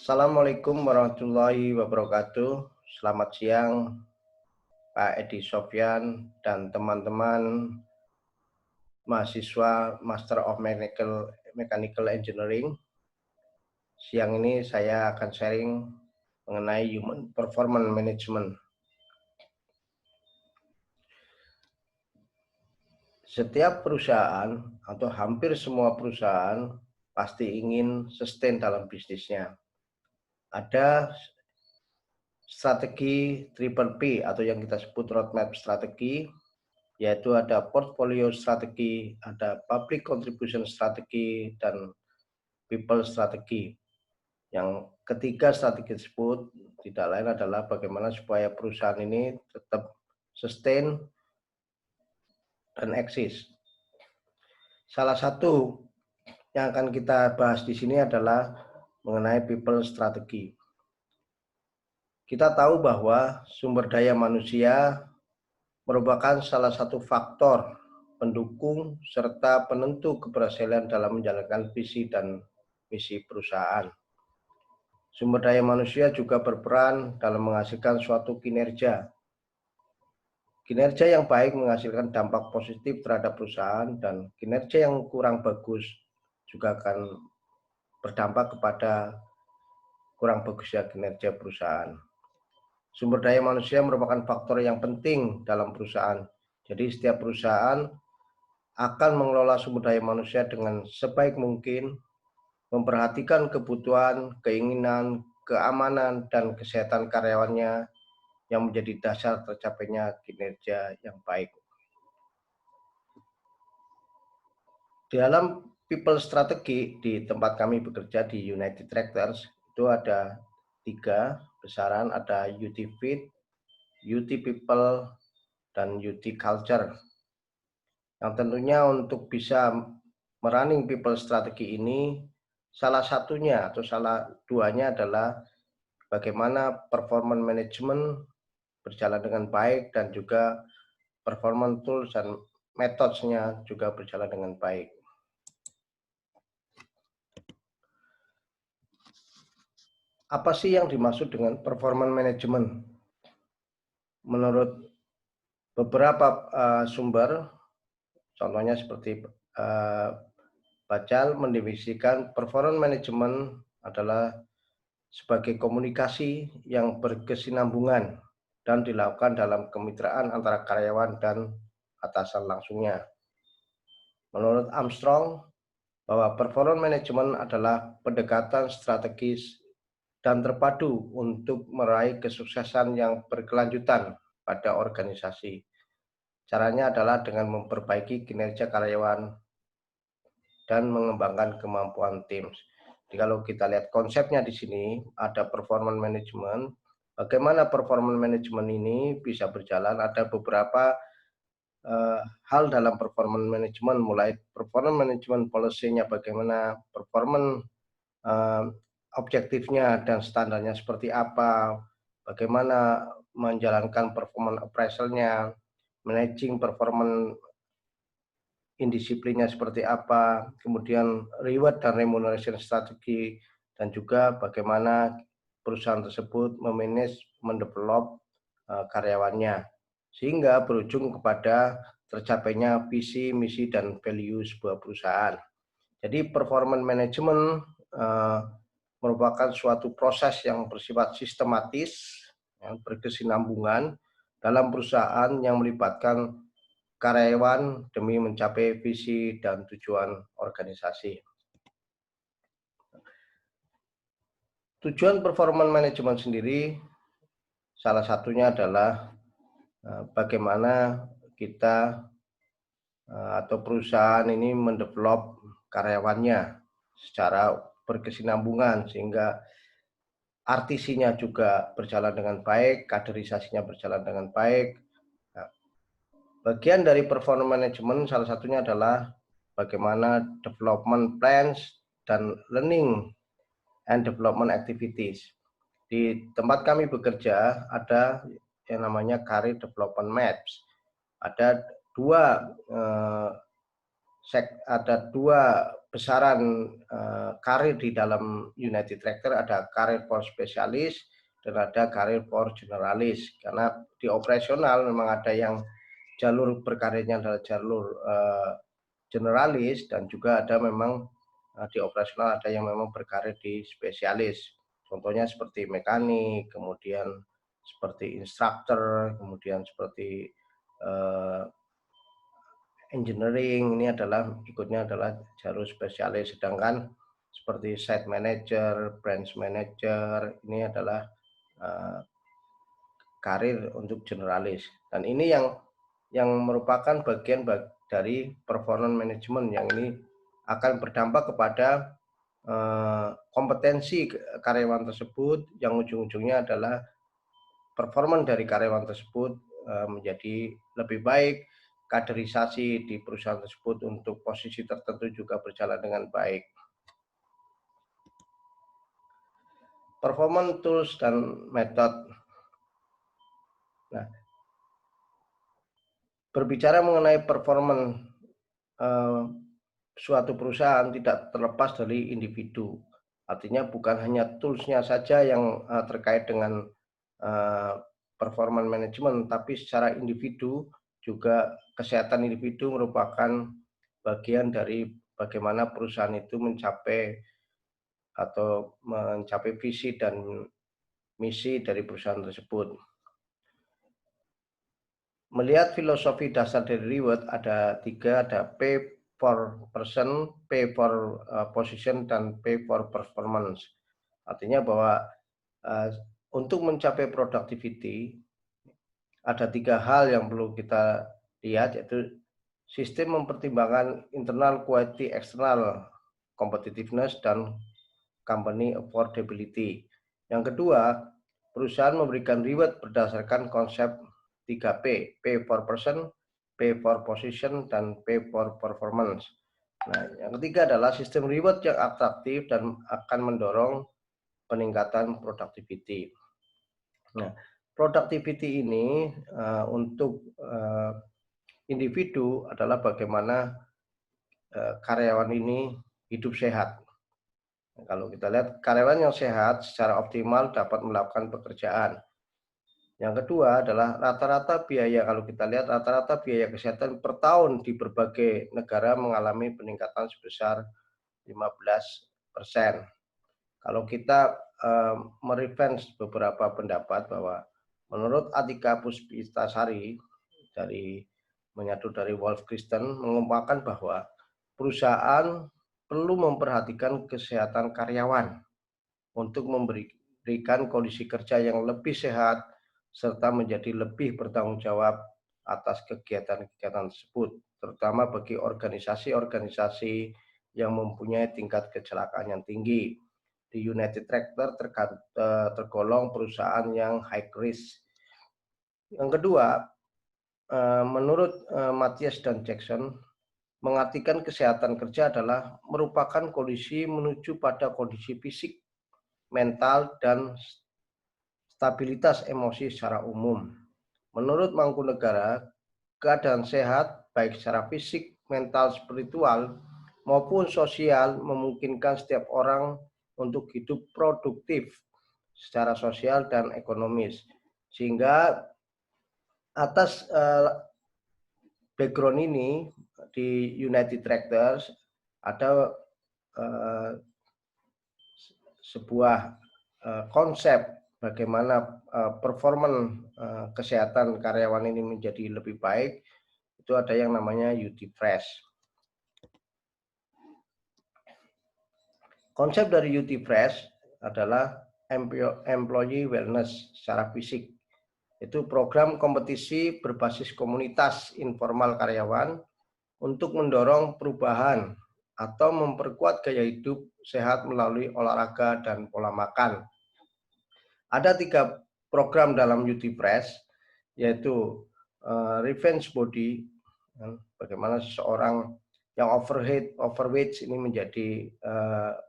Assalamualaikum warahmatullahi wabarakatuh. Selamat siang, Pak Edi Sofyan dan teman-teman mahasiswa Master of Mechanical Engineering. Siang ini saya akan sharing mengenai Human Performance Management. Setiap perusahaan atau hampir semua perusahaan pasti ingin sustain dalam bisnisnya. Ada strategi triple P atau yang kita sebut roadmap strategi, yaitu ada portfolio strategi, ada public contribution strategi, dan people strategi. Yang ketiga strategi tersebut tidak lain adalah bagaimana supaya perusahaan ini tetap sustain dan eksis. Salah satu yang akan kita bahas di sini adalah mengenai people strategi. Kita tahu bahwa sumber daya manusia merupakan salah satu faktor pendukung serta penentu keberhasilan dalam menjalankan visi dan misi perusahaan. Sumber daya manusia juga berperan dalam menghasilkan suatu kinerja. Kinerja yang baik menghasilkan dampak positif terhadap perusahaan, dan kinerja yang kurang bagus juga akan berdampak kepada kurang bagusnya kinerja perusahaan. Sumber daya manusia merupakan faktor yang penting dalam perusahaan. Jadi setiap perusahaan akan mengelola sumber daya manusia dengan sebaik mungkin, memperhatikan kebutuhan, keinginan, keamanan, dan kesehatan karyawannya yang menjadi dasar tercapainya kinerja yang baik. Di dalam people strategi di tempat kami bekerja di United Tractors itu ada 3 besaran, ada UT Fit, UT People, dan UT Culture. Yang tentunya untuk bisa merunning people strategi ini, salah satunya atau salah duanya adalah bagaimana performance management berjalan dengan baik dan juga performance tools dan methodenya juga berjalan dengan baik. Apa sih yang dimaksud dengan performance management? Menurut beberapa sumber, contohnya seperti Bacal mendefinisikan performance management adalah sebagai komunikasi yang berkesinambungan dan dilakukan dalam kemitraan antara karyawan dan atasan langsungnya. Menurut Armstrong, bahwa performance management adalah pendekatan strategis dan terpadu untuk meraih kesuksesan yang berkelanjutan pada organisasi. Caranya adalah dengan memperbaiki kinerja karyawan dan mengembangkan kemampuan tim. Jadi kalau kita lihat konsepnya di sini, ada performance management. Bagaimana performance management ini bisa berjalan? Ada beberapa hal dalam performance management, mulai performance management policy-nya bagaimana, performance objektifnya dan standarnya seperti apa, bagaimana menjalankan performance appraisal-nya, managing performance indisiplinnya seperti apa, kemudian reward dan remuneration strategi, dan juga bagaimana perusahaan tersebut memanage, mendevelop karyawannya, sehingga berujung kepada tercapainya visi, misi, dan value sebuah perusahaan. Jadi performance management merupakan suatu proses yang bersifat sistematis, yang berkesinambungan dalam perusahaan yang melibatkan karyawan demi mencapai visi dan tujuan organisasi. Tujuan performance management sendiri salah satunya adalah bagaimana kita atau perusahaan ini mendevelop karyawannya secara berkesinambungan sehingga RTC-nya juga berjalan dengan baik, kaderisasinya berjalan dengan baik. Bagian dari performance management salah satunya adalah bagaimana development plans dan learning and development activities. Di tempat kami bekerja ada yang namanya career development maps. Ada dua besaran karir di dalam United Tractor ada karir for spesialis dan ada karir for generalis. Karena di operasional memang ada yang jalur berkarirnya adalah jalur generalis dan juga ada memang di operasional ada yang memang berkarir di spesialis. Contohnya seperti mekanik, kemudian seperti instruktur, kemudian seperti engineering, ini adalah ikutnya adalah jalur spesialis. Sedangkan seperti site manager, branch manager, ini adalah karir untuk generalis. Dan ini yang merupakan bagian dari performance management yang ini akan berdampak kepada kompetensi karyawan tersebut, yang ujung-ujungnya adalah performance dari karyawan tersebut menjadi lebih baik, kaderisasi di perusahaan tersebut untuk posisi tertentu juga berjalan dengan baik. Performance tools dan metode. Nah, berbicara mengenai performance suatu perusahaan tidak terlepas dari individu. Artinya bukan hanya tools-nya saja yang terkait dengan performance management, tapi secara individu juga kesehatan individu merupakan bagian dari bagaimana perusahaan itu mencapai visi dan misi dari perusahaan tersebut. Melihat filosofi dasar dari reward ada 3, ada P for person, P for position, dan P for performance. Artinya bahwa untuk mencapai productivity ada 3 hal yang perlu kita lihat, yaitu sistem mempertimbangkan internal quality, external competitiveness, dan company affordability. Yang kedua, perusahaan memberikan reward berdasarkan konsep 3P, P for person, P for position, dan P for performance. Nah, yang ketiga adalah sistem reward yang atraktif dan akan mendorong peningkatan productivity. Nah, productivity ini untuk individu adalah bagaimana karyawan ini hidup sehat. Kalau kita lihat karyawan yang sehat secara optimal dapat melakukan pekerjaan. Yang kedua adalah rata-rata biaya, kalau kita lihat rata-rata biaya kesehatan per tahun di berbagai negara mengalami peningkatan sebesar 15%. Kalau kita merevenge beberapa pendapat bahwa menurut Atika Puspitasari dari menyatu dari Wolf Kristen mengungkapkan bahwa perusahaan perlu memperhatikan kesehatan karyawan untuk memberikan kondisi kerja yang lebih sehat serta menjadi lebih bertanggung jawab atas kegiatan-kegiatan tersebut, terutama bagi organisasi-organisasi yang mempunyai tingkat kecelakaan yang tinggi. Di United Tractor tergolong perusahaan yang high risk. Yang kedua, menurut Matthias dan Jackson, mengartikan kesehatan kerja adalah merupakan kondisi menuju pada kondisi fisik, mental, dan stabilitas emosi secara umum. Menurut Mangkunegara, keadaan sehat baik secara fisik, mental, spiritual, maupun sosial memungkinkan setiap orang untuk hidup produktif secara sosial dan ekonomis. Sehingga atas background ini di United Tractors ada sebuah konsep bagaimana performan kesehatan karyawan ini menjadi lebih baik. Itu ada yang namanya UT Fresh. Konsep dari UT Fresh adalah employee wellness secara fisik. Itu program kompetisi berbasis komunitas informal karyawan untuk mendorong perubahan atau memperkuat gaya hidup sehat melalui olahraga dan pola makan. Ada 3 program dalam UT Fresh, yaitu revenge body, bagaimana seseorang yang overweight ini menjadi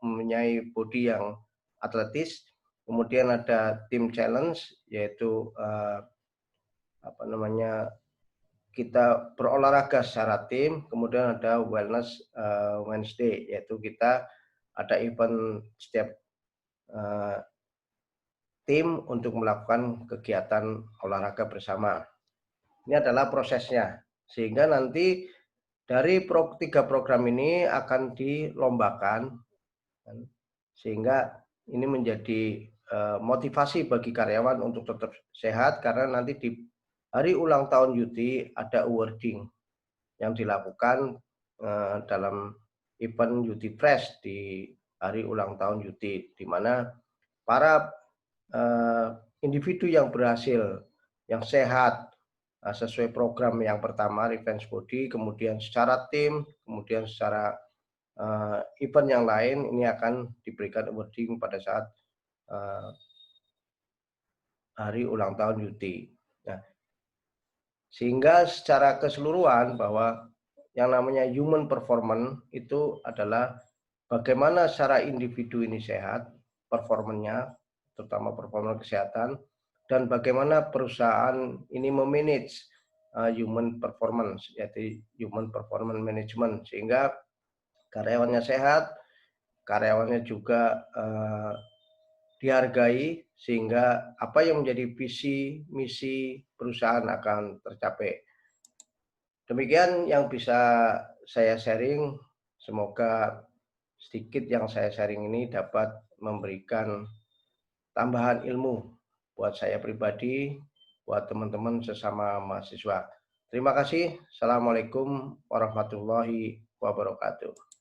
mempunyai body yang atletis. Kemudian ada team challenge, yaitu kita berolahraga secara tim, kemudian ada wellness Wednesday, yaitu kita ada event setiap tim untuk melakukan kegiatan olahraga bersama. Ini adalah prosesnya, sehingga nanti dari tiga program ini akan dilombakan, sehingga ini menjadi motivasi bagi karyawan untuk tetap sehat, karena nanti di hari ulang tahun UT ada awarding yang dilakukan dalam event UT Fresh di hari ulang tahun UT, di mana para individu yang berhasil, yang sehat, sesuai program yang pertama revenge body, kemudian secara tim, kemudian secara event yang lain, ini akan diberikan awarding pada saat hari ulang tahun UT. Nah, sehingga secara keseluruhan bahwa yang namanya human performance itu adalah bagaimana secara individu ini sehat, performanya, terutama performa kesehatan, dan bagaimana perusahaan ini memanage human performance, yaitu human performance management, sehingga karyawannya sehat, karyawannya juga dihargai, sehingga apa yang menjadi visi misi perusahaan akan tercapai. Demikian yang bisa saya sharing. Semoga sedikit yang saya sharing ini dapat memberikan tambahan ilmu buat saya pribadi, buat teman-teman sesama mahasiswa. Terima kasih. Assalamualaikum warahmatullahi wabarakatuh.